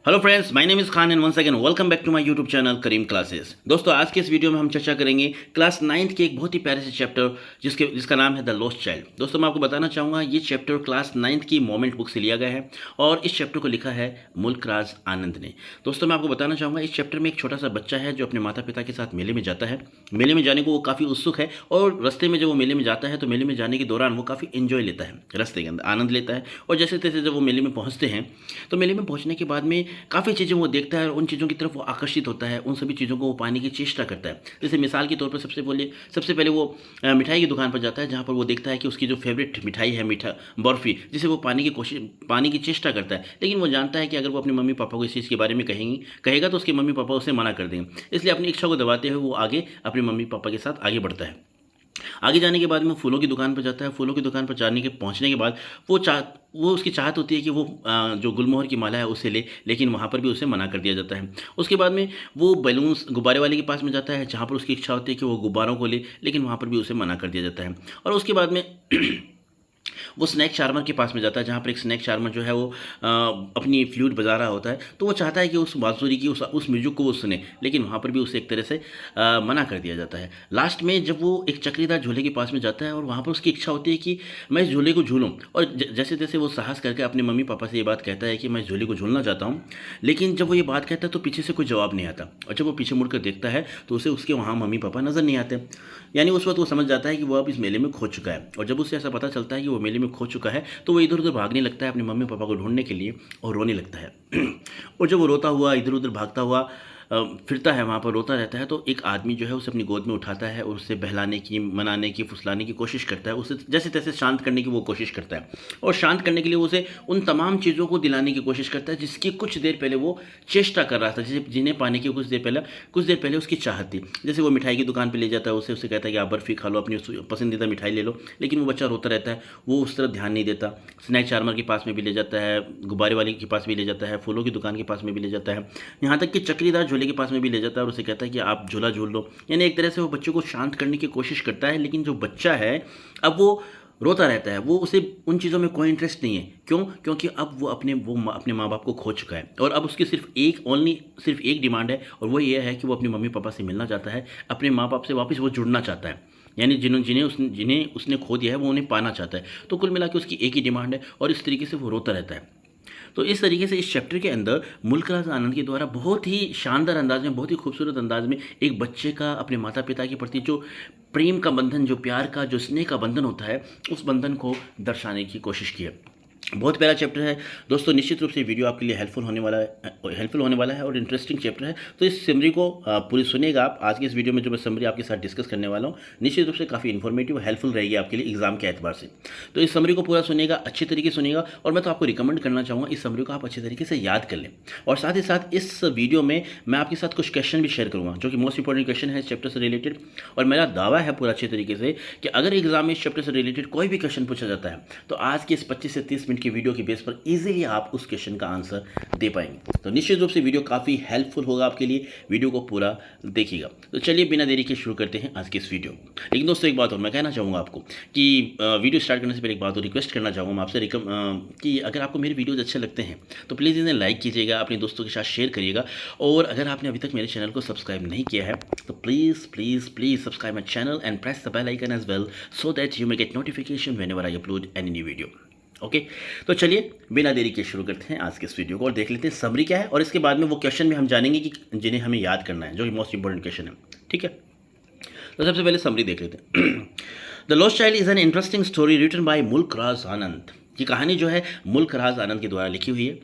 Hello friends, my name is Khan and once again welcome back to my YouTube channel Karim classes. दोस्तों, आज के इस video में हम चर्चा करेंगे क्लास 9th के एक बहुत ही प्यारे से चैप्टर जिसका नाम है द लॉस्ट चाइल्ड। दोस्तों, मैं आपको बताना चाहूँगा ये चैप्टर क्लास 9th की मोमेंट बुक से लिया गया है और इस चैप्टर को लिखा है मुल्क राज आनंद ने। दोस्तों, मैं आपको बताना चाहूँगा इस चैप्टर में एक छोटा सा बच्चा है जो अपने माता पिता के साथ मेले में जाता है। मेले में जाने को वो काफ़ी उत्सुक है और रास्ते में जब वो मेले में जाता है तो मेले में जाने के दौरान वो काफ़ी एंजॉय लेता है, रास्ते के अंदर आनंद लेता है। और जैसे तैसे जब वो मेले में पहुँचते हैं तो मेले में पहुँचने के बाद में काफ़ी चीज़ें वो देखता है और उन चीज़ों की तरफ वो आकर्षित होता है, उन सभी चीज़ों को वो पाने की चेष्टा करता है। जैसे मिसाल के तौर पर सबसे पहले वो मिठाई की दुकान पर जाता है, जहाँ पर वो देखता है कि उसकी जो फेवरेट मिठाई है मीठा बर्फ़ी, जिसे वो पाने की चेष्टा करता है। लेकिन वो जानता है कि अगर वो अपने मम्मी पापा को इस चीज़ के बारे में कहेगा तो उसके मम्मी पापा उसे मना कर देंगे। इसलिए अपनी इच्छा को दबाते हुए वो आगे अपने मम्मी पापा के साथ आगे बढ़ता है। आगे जाने के बाद में वो फूलों की दुकान पर जाता है। फूलों की दुकान पर पहुंचने के बाद वो उसकी चाहत होती है कि वो जो गुलमोहर की माला है उसे लेकिन वहाँ पर भी उसे मना कर दिया जाता है। उसके बाद में वो बैलून्स गुब्बारे वाले के पास में जाता है, जहाँ पर उसकी इच्छा होती है कि वो गुब्बारों को लेकिन वहाँ पर भी उसे मना कर दिया जाता है। और उसके बाद में वो स्नैक चार्मर के पास में जाता है, जहाँ पर एक स्नैक चार्मर जो है वो अपनी फ्लूट बजा रहा होता है। तो वो चाहता है कि उस बांसुरी की उस म्यूजिक को वो सुने, लेकिन वहाँ पर भी उसे एक तरह से मना कर दिया जाता है। लास्ट में जब वो एक चक्रीदार झूले के पास में जाता है और वहाँ पर उसकी इच्छा होती है कि मैं इस झूले को झूलूँ, और जैसे तैसे वो साहस करके अपने मम्मी पापा से ये बात कहता है कि मैं इस झूले को झूलना चाहता हूँ। लेकिन जब वो ये बात कहता है तो पीछे से कोई जवाब नहीं आता, और जब वो पीछे मुड़कर देखता है तो उसे उसके वहाँ मम्मी पापा नज़र नहीं आते। यानी उस वक्त वो समझ जाता है कि वो अब इस मेले में खो चुका है। और जब उसे ऐसा पता चलता है कि वो मेले में खो चुका है तो वो इधर उधर भागने लगता है अपने मम्मी पापा को ढूंढने के लिए और रोने लगता है। और जब वो रोता हुआ इधर उधर भागता हुआ फिरता है, वहाँ पर रोता रहता है, तो एक आदमी जो है उसे अपनी गोद में उठाता है और उससे बहलाने की, मनाने की, फुसलाने की कोशिश करता है। उसे जैसे तैसे शांत करने की वो कोशिश करता है, और शांत करने के लिए उसे उन तमाम चीज़ों को दिलाने की कोशिश करता है जिसकी कुछ देर पहले वो चेष्टा कर रहा था, जिन्हें पाने की कुछ देर पहले उसकी चाहत थी। जैसे वो मिठाई की दुकान पर ले जाता है, उसे कहता है कि आप बर्फ़ी खा लो, अपनी पसंदीदा मिठाई ले लो, लेकिन वो बच्चा रोता रहता है, वो उस तरफ ध्यान नहीं देता। स्नैक चार्मर के पास में भी ले जाता है, गुब्बारे वाले के पास भी ले जाता है, फूलों की दुकान के पास में भी ले जाता है, यहाँ तक कि चक्रीदार झूले के पास में भी ले जाता है और उसे कहता है कि आप झूला झूल लो। यानी एक तरह से वो बच्चे को शांत करने की कोशिश करता है, लेकिन जो बच्चा है अब वो रोता रहता है, वो उसे उन चीज़ों में कोई इंटरेस्ट नहीं है। क्यों? क्योंकि अब वो अपने माँ बाप को खो चुका है, और अब उसकी सिर्फ एक डिमांड है, और वो ये है कि वो अपने मम्मी पापा से मिलना चाहता है, अपने माँ बाप से वापस वो जुड़ना चाहता है। यानी जिन्हें उसने खो दिया है वो उन्हें पाना चाहता है। तो कुल मिला के उसकी एक ही डिमांड है, और इस तरीके से वो रोता रहता है। तो इस तरीके से इस चैप्टर के अंदर मुल्क राज आनंद के द्वारा बहुत ही शानदार अंदाज में, बहुत ही खूबसूरत अंदाज में एक बच्चे का अपने माता पिता के प्रति जो प्रेम का बंधन, जो प्यार का, जो स्नेह का बंधन होता है, उस बंधन को दर्शाने की कोशिश की है। बहुत प्यारा चैप्टर है दोस्तों। निश्चित रूप से वीडियो आपके लिए हेल्पफुल होने वाला है और इंटरेस्टिंग चैप्टर है। तो इस समरी को पूरी सुनिएगा आप। आज की इस वीडियो में जो मैं समरी आपके साथ डिस्कस करने वाला हूँ, निश्चित रूप से काफ़ी इन्फॉर्मेटिव हेल्पफुल रहेगी आपके लिए एग्जाम के एतबार से। तो इस समरी को पूरा सुनिएगा, अच्छी तरीके से सुनिएगा, और मैं तो आपको रिकमेंड करना चाहूँगा इस समरी को आप अच्छे तरीके से याद कर लें। और साथ ही साथ इस वीडियो में मैं आपके साथ कुछ क्वेश्चन भी शेयर करूँगा जो कि मोस्ट इंपॉर्टेंट क्वेश्चन है इस चैप्टर से रिलेटेड। और मेरा दावा है पूरा अच्छे तरीके से कि अगर एग्जाम में इस चैप्टर से रिलेटेड कोई भी क्वेश्चन पूछा जाता है तो आज के इस 25 से 30 मिनट की वीडियो की बेस पर इजीली आप उस क्वेश्चन का आंसर दे पाएंगे। तो निश्चित रूप से वीडियो काफ़ी हेल्पफुल होगा आपके लिए, वीडियो को पूरा देखिएगा। तो चलिए बिना देरी के शुरू करते हैं आज की इस वीडियो। लेकिन दोस्तों, एक बात और मैं कहना चाहूँगा आपको कि वीडियो स्टार्ट करने से पहले एक बात और रिक्वेस्ट करना चाहूँगा मैं आपसे कि अगर आपको मेरे वीडियोज अच्छे लगते हैं तो प्लीज़ इन्हें लाइक कीजिएगा, अपने दोस्तों के साथ शेयर करिएगा, और अगर आपने अभी तक मेरे चैनल को सब्सक्राइब नहीं किया है तो please please please subscribe my channel and press the bell icon as well, so that you may get notification whenever I upload any new video. Okay, तो चलिए बिना देरी के शुरू करते हैं आज के इस वीडियो को और देख लेते हैं समरी क्या है, और इसके बाद में वो क्वेश्चन भी हम जानेंगे कि जिन्हें हमें याद करना है, जो कि मोस्ट इंपॉर्टेंट क्वेश्चन है। ठीक है, तो सबसे पहले समरी देख लेते हैं। The lost child is an interesting story written by Mulk Raj आनंद। ये कहानी जो है मुल्क राज आनंद के द्वारा लिखी हुई है,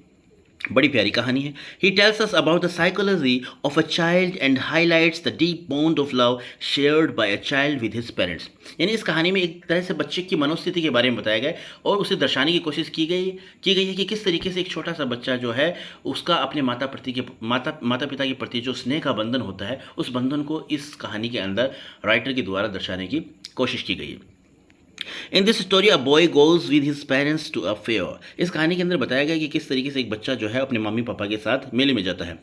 बड़ी प्यारी कहानी है। He tells us about the psychology of a child and highlights the deep bond of love shared by a child with his parents. यानी इस कहानी में एक तरह से बच्चे की मनोस्थिति के बारे में बताया गया है और उसे दर्शाने की कोशिश की गई है कि किस तरीके से एक छोटा सा बच्चा जो है उसका अपने माता पिता के प्रति जो स्नेह का बंधन होता है, उस बंधन को इस कहानी के अंदर राइटर के द्वारा दर्शाने की कोशिश की गई है। In this story a boy goes with his parents to a fair. इस कहानी के अंदर बताया गया कि किस तरीके से एक बच्चा जो है अपने मम्मी पापा के साथ मेले में जाता है।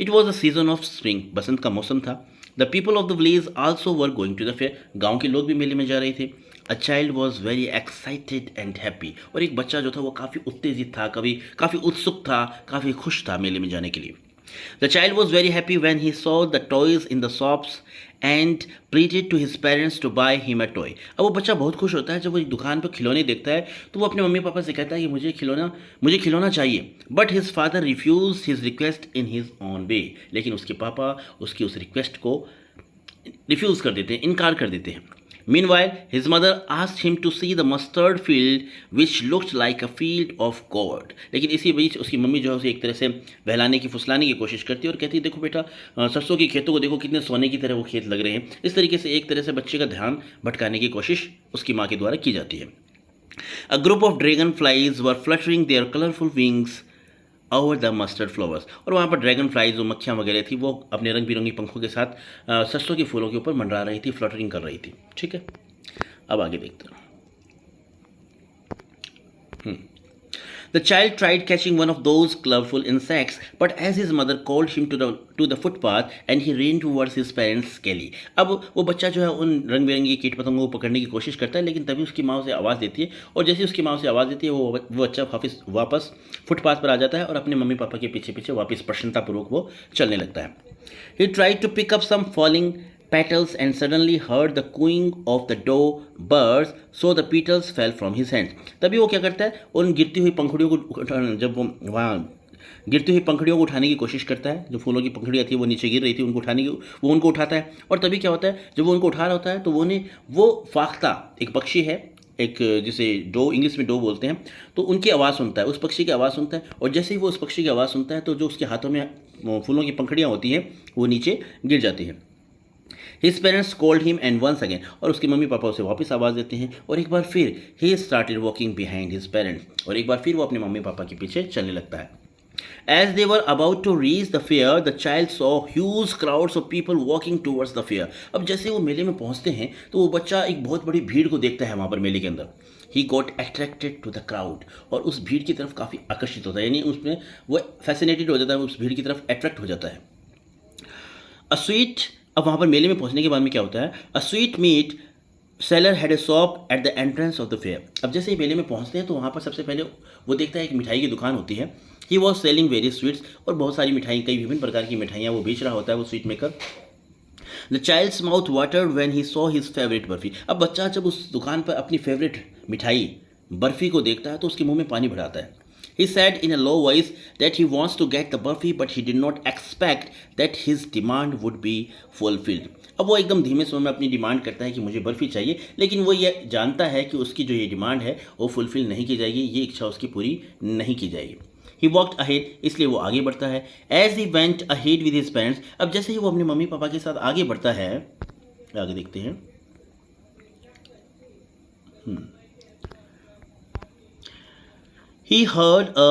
It was a season of spring, बसंत का मौसम था। The people of the village also were going to the fair, गाँव के लोग भी मेले में जा रहे थे। A child was very excited and happy, और एक बच्चा जो था वो काफ़ी उत्तेजित था, कभी काफ़ी उत्सुक था, काफ़ी खुश था मेले में जाने के लिए। The child was very happy when he saw the toys in the shops and pleaded to his parents to buy him a toy. अब वो बच्चा बहुत खुश होता है जब वो एक दुकान पर खिलौने देखता है, तो वो अपने मम्मी पापा से कहता है कि मुझे खिलौना चाहिए। But his father refuse his request in his own way, लेकिन उसके पापा उसकी उस रिक्वेस्ट को रिफ्यूज़ कर देते हैं, इनकार कर देते हैं। Meanwhile, his mother asked him to see the mustard field which looked like a field of gold. लेकिन इसी बीच उसकी मम्मी जो है उसे एक तरह से बहलाने की फुसलाने की कोशिश करती है और कहती है देखो बेटा, सरसों के खेतों को देखो कितने सोने की तरह वो खेत लग रहे हैं। इस तरीके से एक तरह से बच्चे का ध्यान भटकाने की कोशिश उसकी माँ के द्वारा की जाती है। A group of dragonflies were fluttering their colorful wings over the mustard flowers, और वहाँ पर ड्रैगन फ्लाइज जो मक्खियाँ वगैरह थी वो अपने रंग बिरंगी पंखों के साथ सरसों के फूलों के ऊपर मंडरा रही थी, फ्लटरिंग कर रही थी। ठीक है, अब आगे देखते हैं। The child tried catching one of those colorful insects, but as his mother called him to the footpath, and he ran towards his parents' galley. अब वो बच्चा जो है उन रंग बिरंगी कीट पतंगों को पकड़ने की कोशिश करता है, लेकिन तभी उसकी माँ उसे आवाज़ देती है, और जैसे उसकी माँ उसे आवाज़ देती है वो बच्चा वापस फुटपाथ पर आ जाता है और अपने मम्मी पापा के पीछे पीछे वापस प्रसन्नतापूर्वक वो चलने लगता है। He tried to pick up some falling petals and suddenly heard the cooing of the doe birds, so the petals fell from his hands. तभी वो क्या करता है, उन गिरती हुई पंखुड़ियों को जब वो वहाँ गिरती हुई पंखुड़ियों को उठाने की कोशिश करता है, जो फूलों की पंखुड़ियाँ थी वो नीचे गिर रही थी, उनको उठाने की वो उनको उठाता है, और तभी क्या होता है, जब वो उनको उठा रहा होता है तो वो फाख्ता एक पक्षी है, एक जिसे डो इंग्लिश में डो बोलते हैं, तो उनकी आवाज़ सुनता है, उस पक्षी की आवाज़ सुनता है, और जैसे ही वो उस पक्षी की आवाज़ सुनता है तो जो उसके हाथों में फूलों की पंखुड़ियाँ होती हैं वो नीचे गिर जाती हैं। His parents called him and once again, और उसके मम्मी पापा उसे वापस आवाज़ देते हैं, और एक बार फिर he started walking behind his parents, और एक बार फिर वो अपने मम्मी पापा के पीछे चलने लगता है। As they were about to reach the fair, the child saw huge crowds of people walking towards the fair. अब जैसे वो मेले में पहुंचते हैं तो वो बच्चा एक बहुत बड़ी भीड़ को देखता है वहाँ पर मेले के अंदर। He got attracted to the crowd, और उस भीड़ की तरफ काफ़ी आकर्षित होता है, यानी उसमें वो फैसिनेटेड हो जाता है, उस भीड़ की तरफ अट्रैक्ट हो जाता है। A sweet, अब वहाँ पर मेले में पहुँचने के बाद में क्या होता है, a sweet meet seller had a shop at the entrance of the fair. अब जैसे ही मेले में पहुँचते हैं तो वहाँ पर सबसे पहले वो देखता है एक मिठाई की दुकान होती है। He was selling very sweets, और बहुत सारी मिठाई, कई विभिन्न प्रकार की मिठाइयाँ वो बेच रहा होता है वो sweet maker. The child's mouth watered when he saw his favourite barfi. अब बच्चा जब उस दुकान पर अपनी फेवरेट मिठाई बर्फी को देखता है तो उसके मुंह में पानी भर आता है। He said in a low voice that he wants to get the burfi, but he did not expect that his demand would be fulfilled. अब वो एकदम धीमे स्वर में अपनी डिमांड करता है कि मुझे बर्फ़ी चाहिए, लेकिन वो ये जानता है कि उसकी जो ये डिमांड है वो फुलफ़िल नहीं की जाएगी, ये इच्छा उसकी पूरी नहीं की जाएगी। He walked ahead, इसलिए वो आगे बढ़ता है। As he went ahead with his parents, अब जैसे ही वो अपने मम्मी पापा के साथ आगे बढ़ता है, आगे देखते हैं। He heard a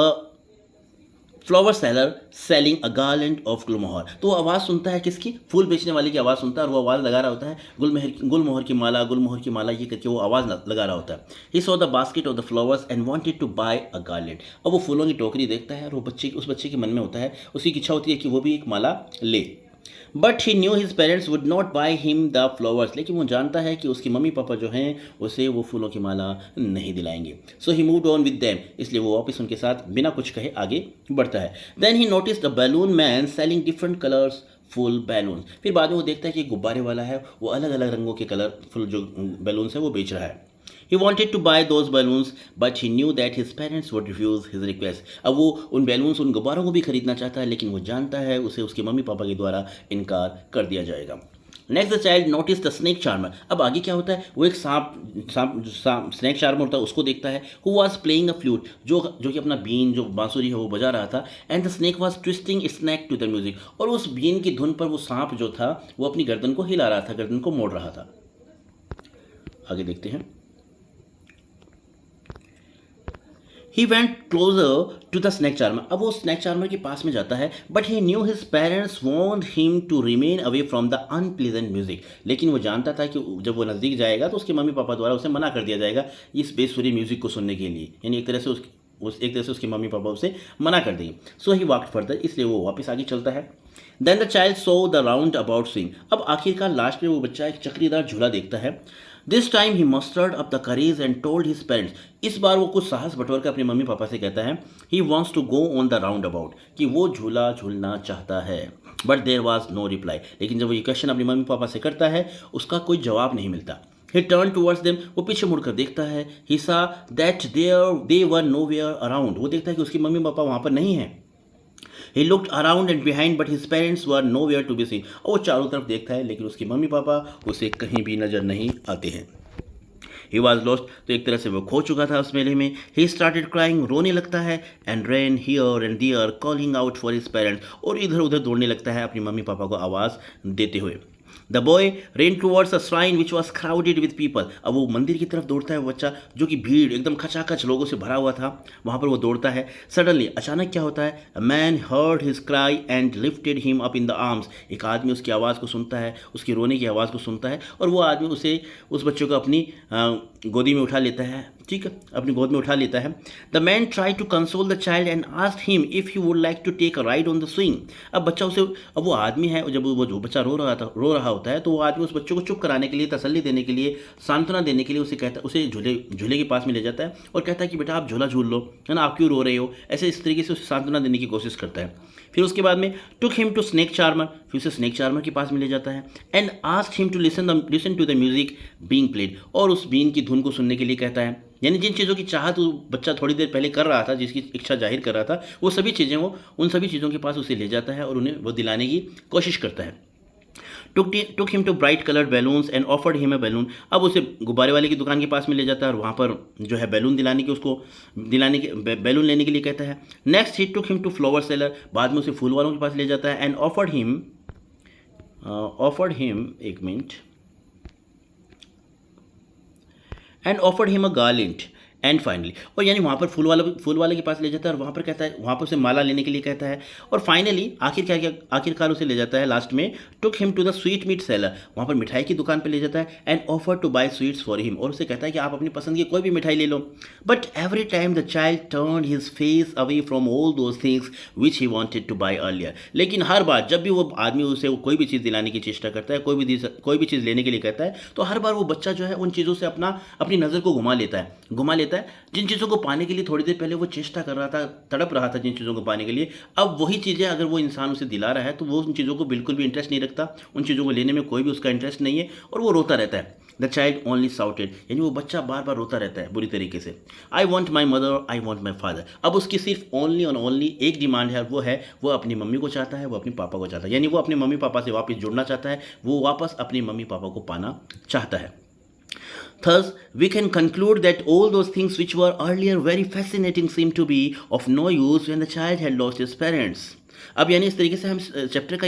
flower seller selling a garland of gulmohar. तो वो आवाज़ सुनता है किसकी, फूल बेचने वाले की आवाज़ सुनता है, और वो आवाज़ लगा रहा होता है गुलमोहर की माला ये करके वो आवाज़ लगा रहा होता है। He saw the basket of the flowers and wanted to buy a garland. अब वो फूलों की टोकरी देखता है और वो उस बच्चे के मन में होता है, उसकी इच्छा होती है कि वो भी एक माला ले। But he new his parents would not by him the flowers, लेकिन वो जानता है कि उसके मम्मी पापा जो हैं उसे वो फूलों की माला नहीं दिलाएंगे। सो ही मूव्ड ऑन विद देम, इसलिए वो वापस उनके साथ बिना कुछ कहे आगे बढ़ता है। Then he noticed a balloon man selling different colours full balloon. फिर बाद में वो देखता है कि गुब्बारे वाला है, वो अलग अलग रंगों के कलरफुल जो बैलून्स है वो बेच रहा है। He wanted to buy those balloons, but he knew that his parents would refuse his request. अब वो उन बैलून्स, उन गुब्बारों को भी खरीदना चाहता है, लेकिन वो जानता है उसे उसके मम्मी पापा के द्वारा इनकार कर दिया जाएगा। Next the child notice the snake charmer. अब आगे क्या होता है, वो एक स्नेक चार्मर होता है उसको देखता है। Who was playing a flute, जो कि अपना बीन जो बांसुरी है वो बजा रहा था। And the snake was twisting snake to the music, और उस बीन की धुन पर वो सांप जो था वो अपनी गर्दन को हिला रहा था, गर्दन को मोड़ रहा था। आगे देखते हैं। He went closer to the snake charmer. अब वो स्नैक चार्मर के पास में जाता है, but he knew his parents warned him to remain away from the unpleasant music. लेकिन वो जानता था कि जब वो नज़दीक जाएगा तो उसके मम्मी पापा द्वारा उसे मना कर दिया जाएगा इस बेसुरी म्यूजिक को सुनने के लिए, यानी एक तरह से उसके मम्मी पापा उसे मना कर देंगे। सो ही वॉकड फर्दर, इसलिए वो वापस आगे चलता है। Then the child saw the roundabout swing. अब आखिरकार लास्ट में वो बच्चा एक चक्रीदार झूला देखता है। This time he mustard up the courage and told his parents. इस बार वो कुछ साहस बटोर कर अपने मम्मी पापा से कहता है he wants to go on the roundabout, कि वो झूला झूलना चाहता है। But there was no reply, लेकिन जब वो ये क्वेश्चन अपने मम्मी पापा से करता है उसका कोई जवाब नहीं मिलता। He turned towards them, वो पीछे मुड़कर देखता है। He saw that they were nowhere around, वो देखता है कि उसकी मम्मी पापा वहाँ पर नहीं हैं। He looked around and behind, but his parents were nowhere to be seen, और वो चारों तरफ देखता है लेकिन उसकी मम्मी पापा उसे कहीं भी नजर नहीं आते हैं। He was lost, तो एक तरह से वो खो चुका था उस मेले में। He started crying, रोने लगता है, and ran here and there calling out for his parents, और इधर उधर दौड़ने लगता है अपनी मम्मी पापा को आवाज़ देते हुए। The boy ran towards a shrine which was crowded with people, अब वो मंदिर की तरफ दौड़ता है वो बच्चा, जो कि भीड़ एकदम खचाखच लोगों से भरा हुआ था, वहाँ पर वो दौड़ता है। सडनली अचानक क्या होता है, a man heard his cry and lifted him up in the arms, एक आदमी उसकी आवाज़ को सुनता है, उसकी रोने की आवाज़ को सुनता है, और वो आदमी उस बच्चे को अपनी गोदी में उठा लेता है। ठीक है, अपनी गोद में उठा लेता है। The man try to console the child and asked him if he would like to take a ride on the swing. अब वो आदमी है, जब वो जो बच्चा रो रहा होता है, तो वो आदमी उस बच्चे को चुप कराने के लिए, तसल्ली देने के लिए, सांत्वना देने के लिए उसे झूले के पास में ले जाता है और कहता है कि बेटा आप झूला झूल लो, है ना, आप क्यों रो रहे हो, ऐसे इस तरीके से उसे सांत्वना देने की कोशिश करता है। फिर उसके बाद में took him to snake charmer, फिर उसे स्नेक चार्मर के पास में ले जाता है। And asked him to listen to the music being played, और उस बीन की धुन को सुनने के लिए कहता है। यानी जिन चीज़ों की चाहत वो बच्चा थोड़ी देर पहले कर रहा था, जिसकी इच्छा जाहिर कर रहा था, वो सभी चीज़ें वो उन सभी चीज़ों के पास उसे ले जाता है और उन्हें वो दिलाने की कोशिश करता है। Took him to bright coloured balloons and offered him a balloon, अब उसे गुब्बारे वाले की दुकान के पास में ले जाता है और वहाँ पर जो है बैलून बैलून लेने के लिए कहता है। Next he took him to flower seller, बाद में उसे फूल वालों के पास ले जाता है। And offered him a garland and finally, और यानी वहाँ पर फूल वाले के पास ले जाता है और वहाँ पर कहता है, वहाँ पर उसे माला लेने के लिए कहता है। और फाइनली आखिरकार उसे ले जाता है लास्ट में, took him to the sweet meet seller, वहाँ पर मिठाई की दुकान पर ले जाता है। And offer to buy sweets for him, और उसे कहता है कि आप अपनी पसंद की कोई भी मिठाई ले लो। But every time the child turn his face away from all those things which he wanted to buy earlier, लेकिन हर बार जब भी वो आदमी उसे कोई भी चीज़ दिलाने की चेष्टा करता है, कोई भी चीज़ लेने के लिए कहता है, तो हर बार वो बच्चा जो है उन चीज़ों से अपनी नज़र को घुमा लेता है। जिन चीज़ों को पाने के लिए थोड़ी देर पहले वो चेष्टा कर रहा था, तड़प रहा था जिन चीज़ों को पाने के लिए, अब वही चीज़ें अगर वो इंसान उसे दिला रहा है तो वो उन चीज़ों को बिल्कुल भी इंटरेस्ट नहीं रखता, उन चीज़ों को लेने में कोई भी उसका इंटरेस्ट नहीं है और वो रोता रहता है। द चाइल्ड ओनली साउटेड, यानी वो बच्चा बार बार रोता रहता है बुरी तरीके से। I want my mother, I want my father, अब उसकी सिर्फ ओनली और ओनली एक डिमांड है, वो अपनी मम्मी को चाहता है, वो अपने पापा को चाहता है, यानी वो अपने मम्मी पापा से वापस जुड़ना चाहता है, वो वापस अपने मम्मी पापा को पाना चाहता है। Thus, we can conclude that all those things which were earlier very fascinating seem to be of no use when the child had lost his parents. अब यानी इस तरीके से हम चैप्टर का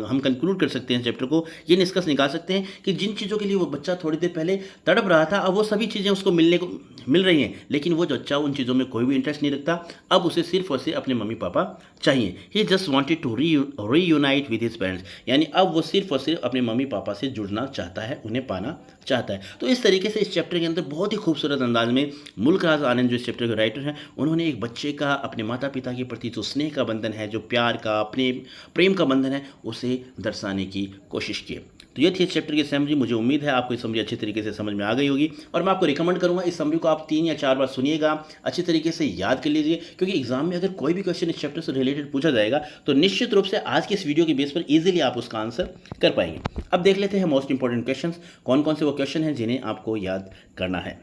हम कंक्लूड कर सकते हैं, चैप्टर को ये निष्कर्ष निकाल सकते हैं कि जिन चीज़ों के लिए वो बच्चा थोड़ी देर पहले तड़प रहा था, अब वो सभी चीज़ें उसको मिल रही हैं, लेकिन वो बच्चा उन चीज़ों में कोई भी इंटरेस्ट नहीं रखता, अब उसे सिर्फ और सिर्फ अपने मम्मी पापा चाहिए। He just wanted to reunite with his parents, यानी अब वो सिर्फ और सिर्फ अपने मम्मी पापा से जुड़ना चाहता है, उन्हें पाना चाहता है। तो इस तरीके से इस चैप्टर के अंदर बहुत ही खूबसूरत अंदाज में मुल्कराज आनंद जो इस चैप्टर के राइटर हैं, उन्होंने एक बच्चे का अपने माता पिता के प्रति जो स्नेह का बंधन है, जो प्यार का, अपने प्रेम का बंधन है, उसे दर्शाने की कोशिश की। तो ये थी इस चैप्टर की समरी। मुझे उम्मीद है आपको ये समरी अच्छी तरीके से समझ में आ गई होगी और मैं आपको रिकमेंड करूंगा इस समरी को आप 3 या 4 बार सुनिएगा, अच्छी तरीके से याद कर लीजिए, क्योंकि एग्जाम में अगर कोई भी क्वेश्चन इस चैप्टर से रिलेटेड पूछा जाएगा तो निश्चित रूप से आज के इस वीडियो के बेस पर इजीली आप उसका आंसर कर पाएंगे। अब देख लेते हैं मोस्ट इंपॉर्टेंट क्वेश्चन, कौन कौन से वो क्वेश्चन हैं जिन्हें आपको याद करना है।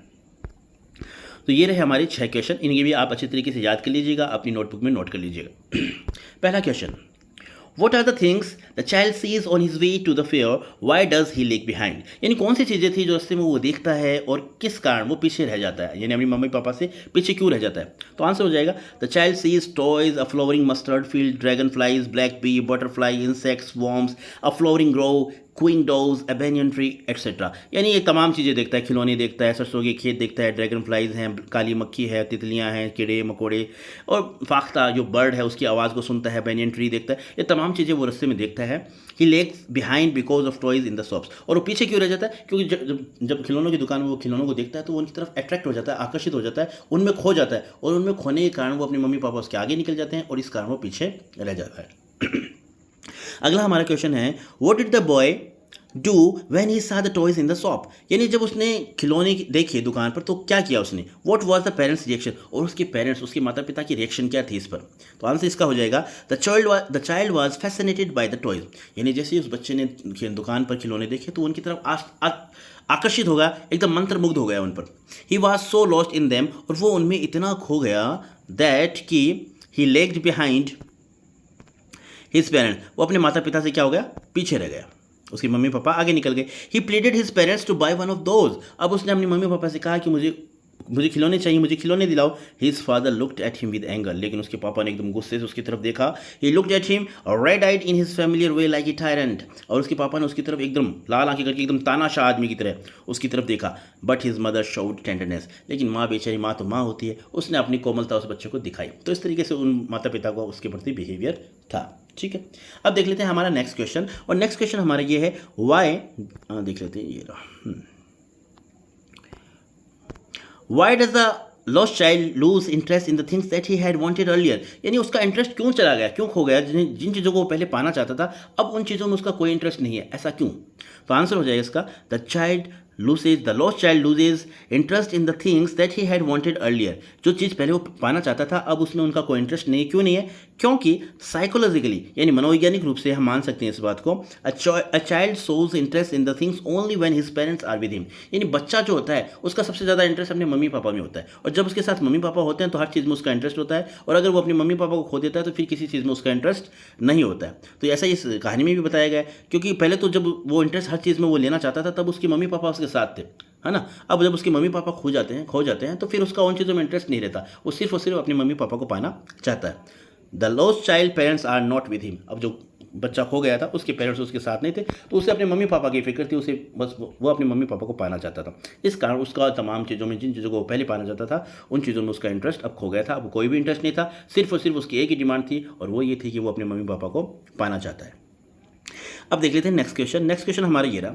तो ये रहे हमारे 6 क्वेश्चन, इन्हें भी आप अच्छी तरीके से याद कर लीजिएगा, अपनी नोटबुक में नोट कर लीजिएगा। पहला question, What are the things the child sees on his way to the fair? Why does he lag behind? यानी कौन सी चीज़ें थी जो रास्ते में वो देखता है और किस कारण वो पीछे रह जाता है, यानी अपनी मम्मी पापा से पीछे क्यों रह जाता है। तो आंसर हो जाएगा the child sees toys, a flowering mustard field, dragon flies, black bee, butterfly, insects, worms, a flowering grove, queen does, a banyan tree etcetera, यानी ये तमाम चीज़ें देखता है, खिलौने देखता है, सरसों के खेत देखता है, ड्रैगन फ्लाइज हैं, काली मक्खी है, तितलियां हैं, कीड़े मकोड़े, और फाख्ता जो बर्ड है उसकी आवाज़ को सुनता है, बेनियन ट्री देखता है, ये तमाम चीज़ें वो रस्ते में देखता है। He lags behind because of toys in the shops, और वो पीछे क्यों रह जाता है, क्योंकि जब खिलौनों की दुकान में वो खिलौनों को देखता है तो वो उनकी तरफ अट्रैक्ट हो जाता है, आकर्षित हो जाता है, उनमें खो जाता है, और उनमें खोने के कारण वो अपनी मम्मी पापा उसके आगे निकल जाते हैं और इस कारण वो पीछे रह जाता है। अगला हमारा क्वेश्चन है, what did the boy do when he saw the toys in the shop, यानी जब उसने खिलौने देखे दुकान पर तो क्या किया उसने, what was the parents reaction, और उसके पेरेंट्स उसके माता पिता की रिएक्शन क्या थी इस पर। तो आंसर इसका हो जाएगा the child was fascinated by the toys, यानी जैसे ही उस बच्चे ने दुकान पर खिलौने देखे तो उनकी तरफ आकर्षित हो गया, एकदम मंत्रमुग्ध हो गया उन पर। He was so lost in them, और वो उनमें इतना खो गया दैट कि ही लेग्ड बिहाइंड हिज पेरेंट, वो अपने माता पिता से क्या हो गया, पीछे रह गया, उसके मम्मी पापा आगे निकल गए। He pleaded his parents to buy one of those, अब उसने अपने मम्मी पापा से कहा कि मुझे खिलौने चाहिए, मुझे खिलौने दिलाओ। His father looked at him with anger, लेकिन उसके पापा ने एकदम गुस्से से उसकी तरफ देखा। He looked at him red eyed in his familiar way like a tyrant, और उसके पापा ने उसकी तरफ एकदम लाल आंखें करके एकदम तानाशाह आदमी की तरह उसकी तरफ देखा। But his mother showed tenderness, लेकिन माँ बेचारी, माँ तो माँ होती है, उसने अपनी कोमलता उस बच्चे को दिखाई। तो इस तरीके से उन माता पिता को उसके प्रति बिहेवियर था। ठीक है, अब देख लेते हैं हमारा नेक्स्ट क्वेश्चन, और नेक्स्ट क्वेश्चन हमारा ये है वाई, देख लेते हैं ये रहा, why does the lost child loose interest in the things that he had wanted earlier, यानी उसका इंटरेस्ट क्यों चला गया, क्यों खो गया, जिन चीज़ों को वो पहले पाना चाहता था अब उन चीज़ों में उसका कोई इंटरेस्ट नहीं है, ऐसा क्यों। तो आंसर हो जाएगा इसका the lost child loses interest in the things that he had wanted earlier, जो चीज़ पहले वो पाना चाहता था अब उसमें उनका कोई इंटरेस्ट नहीं है। क्यों नहीं है, क्योंकि साइकोलॉजिकली यानी मनोवैज्ञानिक रूप से हम मान सकते हैं इस बात को, a child shows interest in the things only when his parents are with him, यानी बच्चा जो होता है उसका सबसे ज़्यादा इंटरेस्ट अपने मम्मी पापा में होता है, और जब उसके साथ मम्मी पापा होते हैं तो हर चीज़ में उसका इंटरेस्ट होता है, और अगर वो अपने मम्मी पापा को खो देता है तो फिर किसी चीज़ में उसका इंटरेस्ट नहीं होता है। तो ऐसा इस कहानी में भी बताया गया है, क्योंकि पहले तो जब वो इंटरेस्ट हर चीज़ में वो लेना चाहता था तब उसके मम्मी पापा उसके साथ थे, है ना। अब जब उसके मम्मी पापा खो जाते हैं तो फिर उसका उन चीज़ों में इंटरेस्ट नहीं रहता, वो सिर्फ और सिर्फ अपने मम्मी पापा को पाना चाहता है। The lost child parents are not with him, अब जो बच्चा खो गया था उसके पेरेंट्स उसके साथ नहीं थे, तो उसे अपने मम्मी पापा की फिक्र थी, उसे बस वो अपने मम्मी पापा को पाना चाहता था। इस कारण उसका तमाम चीज़ों में, जिन चीज़ों को पहले पाना चाहता था उन चीज़ों में उसका इंटरेस्ट अब खो गया था। अब कोई भी इंटरेस्ट नहीं था, सिर्फ और सिर्फ उसकी एक ही डिमांड थी, और वो ये थी कि वो अपने मम्मी पापा को पाना चाहता है। अब देख लेते हैं नेक्स्ट क्वेश्चन हमारा ये रहा,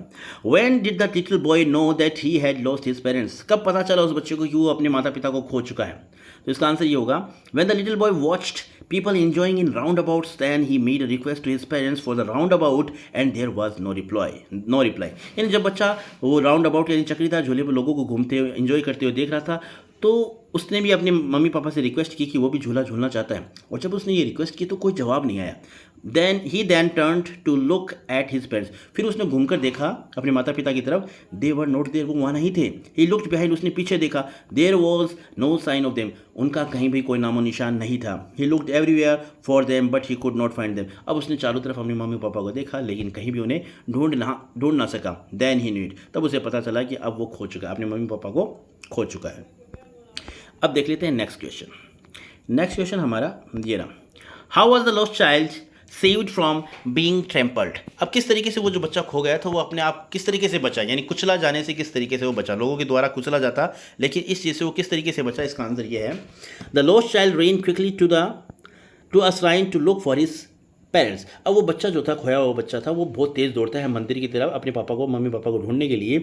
when did the little boy know that he had lost his parents, कब पता चला उस बच्चे को कि वो अपने माता पिता को खो चुका है। तो इसका आंसर ये होगा, when the little boy watched people enjoying in roundabouts, then he made a request to his parents for the roundabout and there was no reply. यानी जब बच्चा वो राउंड यानी चक्रीदार झूले पर लोगों को घूमते हुए एंजॉय करते हुए देख रहा था तो उसने भी अपने मम्मी पापा से रिक्वेस्ट की कि वो भी झूला झूलना चाहता है, और जब उसने ये रिक्वेस्ट की तो कोई जवाब नहीं आया। Then turned to look at his parents, फिर उसने घूमकर देखा अपने माता पिता की तरफ, दे वर नॉट देयर, वो वहाँ नहीं थे। ही लुक्ड बिहाइंड, उसने पीछे देखा, there was no sign of them, उनका कहीं भी कोई नामो निशान नहीं था। He looked everywhere for them but he could not find them, अब उसने चारों तरफ अपने मम्मी पापा को देखा लेकिन कहीं भी उन्हें ढूंढ ना सका। देन ही न्यू इट, तब उसे पता चला कि अब वो खो चुका है, अपने मम्मी पापा को खो चुका है। अब देख लेते हैं नेक्स्ट क्वेश्चन हमारा ये रहा, how was the lost child saved from being trampled, अब किस तरीके से वो जो बच्चा खो गया था वो अपने आप किस तरीके से बचा, यानी कुचला जाने से किस तरीके से वो बचा, लोगों के द्वारा कुचला जाता लेकिन इस चीज़ से वो किस तरीके से बचा। इसका आंसर ये है, the lost child ran quickly to a shrine to look for his parents, अब वो बच्चा जो था, खोया हुआ बच्चा था, वो बहुत तेज़ दौड़ता है मंदिर की तरफ अपने मम्मी पापा को ढूंढने के लिए।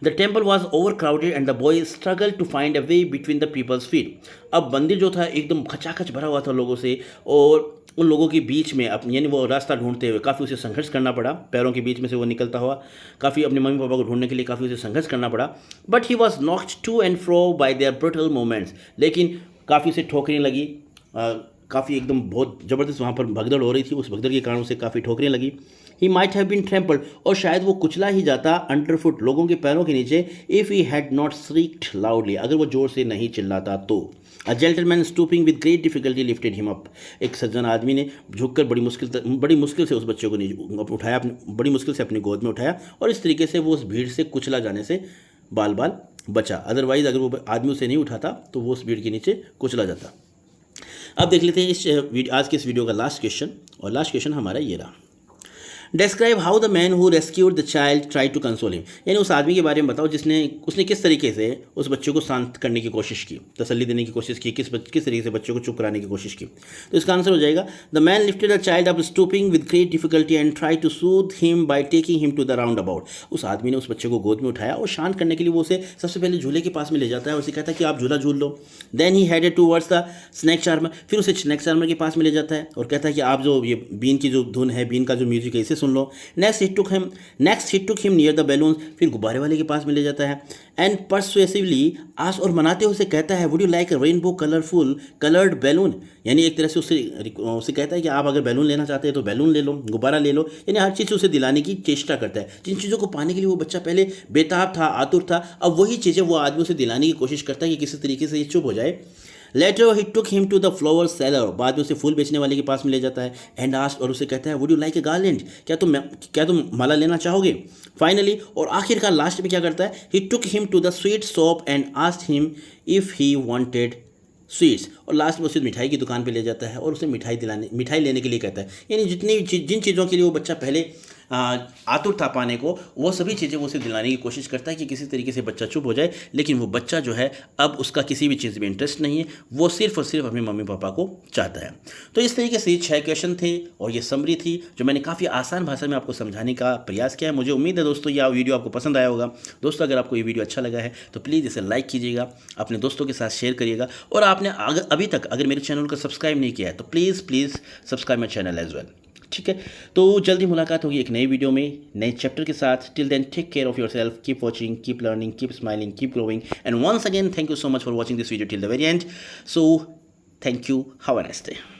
The temple was overcrowded and the boy struggle to find a way between the people's feet, अब मंदिर जो था एकदम खचाखच भरा हुआ था लोगों से, और उन लोगों के बीच में यानी वो रास्ता ढूंढते हुए काफ़ी उसे संघर्ष करना पड़ा, पैरों के बीच में से वो निकलता हुआ काफ़ी अपने मम्मी पापा को ढूंढने के लिए काफ़ी उसे संघर्ष करना पड़ा। But he was knocked to and fro by their brutal moments, लेकिन काफ़ी उसे ठोकरें लगी, काफ़ी एकदम बहुत ज़बरदस्त वहाँ पर भगदड़ हो रही थी, उस भगदड़ के कारण उसे काफ़ी ठोकरें लगी। He might have been trampled, और शायद वो कुचला ही जाता अंडर फुट, लोगों के पैरों के नीचे, if he had not shrieked loudly, अगर वो जोर से नहीं चिल्लाता तो। A gentleman stooping with great difficulty lifted him up, एक सज्जन आदमी ने झुककर बड़ी मुश्किल से उस बच्चे को उठाया, बड़ी मुश्किल से अपनी गोद में उठाया, और इस तरीके से वो उस भीड़ से कुचला जाने से बाल बचा, अदरवाइज अगर वो आदमी उसे नहीं उठाता तो वो उस भीड़ के नीचे कुचला जाता। अब देख लेते हैं आज के इस वीडियो का लास्ट क्वेश्चन, और लास्ट क्वेश्चन हमारा ये रहा, describe how the man who rescued the child try to console him, यानी उस आदमी के बारे में बताओ उसने किस तरीके से उस बच्चे को शांत करने की कोशिश की, तसल्ली देने की कोशिश की, किस तरीके से बच्चे को चुप कराने की कोशिश की। तो इसका आंसर हो जाएगा, the man lifted the child up stooping with great difficulty and try to soothe him by taking him to the roundabout, उस आदमी ने उस बच्चे को गोद में उठाया और शांत करने के लिए वो उसे सबसे पहले झूले के पास में ले जाता है और उसे कहता है कि आप झूला झूल लो। Then he headed towards the snake charmer, फिर उसे स्नैक चार्मर के पास में ले जाता है और कहता है कि आप जो ये बीन की जो धुन है, बीन का जो म्यूजिक है, इसे सुन लो। Next he took him near the balloon, फिर गुब्बारे वाले के पास में ले जाता है। एंड परसुएसिवली आस्क, और मनाते हुए उसे कहता है, would you like a rainbow coloured balloon, यानी एक तरह से उसे कहता है कि आप अगर बैलून लेना चाहते हैं तो बैलून ले लो, गुब्बारा ले लो, यानी हर चीज़ उसे दिलाने की चेष्टा करता है। जिन चीज़ों को पाने के लिए वो बच्चा पहले बेताब था, आतुर था, अब वही चीज़ें वो आदमी उसे दिलाने की कोशिश करता है कि किसी तरीके से ये चुप हो जाए। Later he took him to the flower seller, बाद में उसे फूल बेचने वाले के पास में ले जाता है। एंड आस्क, और उसे कहता है, would you like a garland, क्या तुम माला लेना चाहोगे। फाइनली, और आखिरकार लास्ट में क्या करता है, he took him to the sweet shop and asked him if he wanted sweets, और लास्ट में उसे मिठाई की दुकान पे ले जाता है और उसे मिठाई लेने के लिए कहता है। यानी जिन चीज़ों के लिए वो बच्चा पहले आतुर था पाने को, वो सभी चीज़ें वो उसे दिलाने की कोशिश करता है कि किसी तरीके से बच्चा चुप हो जाए। लेकिन वो बच्चा जो है अब उसका किसी भी चीज़ में इंटरेस्ट नहीं है, वो सिर्फ और सिर्फ अपने मम्मी पापा को चाहता है। तो इस तरीके से 6 क्वेश्चन थे और ये समरी थी जो मैंने काफ़ी आसान भाषा में आपको समझाने का प्रयास किया है। मुझे उम्मीद है दोस्तों यह वीडियो आपको पसंद आया होगा। दोस्तों अगर आपको ये वीडियो अच्छा लगा है तो प्लीज़ इसे लाइक कीजिएगा, अपने दोस्तों के साथ शेयर करिएगा, और आपने अभी तक अगर मेरे चैनल को सब्सक्राइब नहीं किया है तो please subscribe my channel as well. ठीक है, तो जल्दी मुलाकात होगी एक नई वीडियो में नए चैप्टर के साथ। Till then take care of yourself, keep watching, keep learning, keep smiling, keep growing, and once again thank you so much for watching this video till the very end. So thank you, have a nice day.